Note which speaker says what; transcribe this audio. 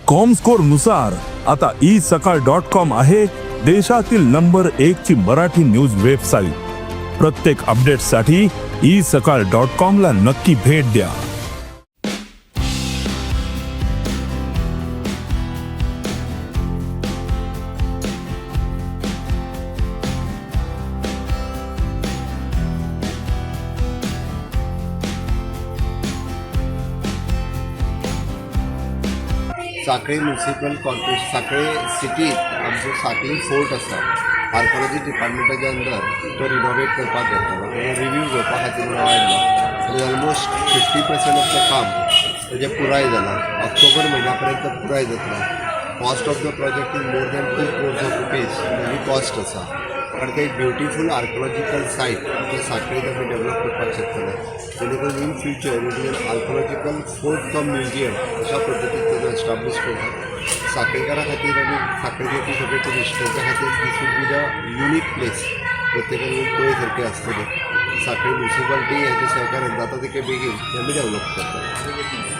Speaker 1: Comscore नुसार आता isakal.com आहे देशातील नंबर 1 ची मराठी न्यूज वेबसाईट। प्रत्येक अपडेटसाठी isakal.com ला नक्की भेट द्या।
Speaker 2: सांखळी म्युनिसिपल कॉर्पोरेशन सांखळी सिटीत आमचो सांखळी फोर्ट आसा आर्कोलॉजी डिपार्टमेंटाच्या अंडर तो रिनोवेट करपाक घेतलो रिव्यू घेवपा खातीर आयिल्लो आनी ऑलमोस्ट 50% ऑफ द काम तेजें पुराय जालां। ऑक्टोबर म्हयन्या पर्यंत पुराय जातलो। Cost of the project is more than 2 crores of rupees he cost आसा कारण ते एक ब्युटिफूल आर्कोलॉजिकल सायट ते सांखळीत आमी डेवलप करपाक शकतले जेणे करून in future it is an archaeological fort come museum अशा पद्दतीन तेजो एस्टाब्लीश करता। सांखळीकारा खातीर आनी सांखळी सगळे टुरिस्टांच्या खातीर this would be the unique place प्रत्येकान येवन पळय सारकें आसतलें। सांखळी म्युनिसिपालिटी हेच्या सहकार्यान जाता तितके बेगीन आमी डेवलप करता।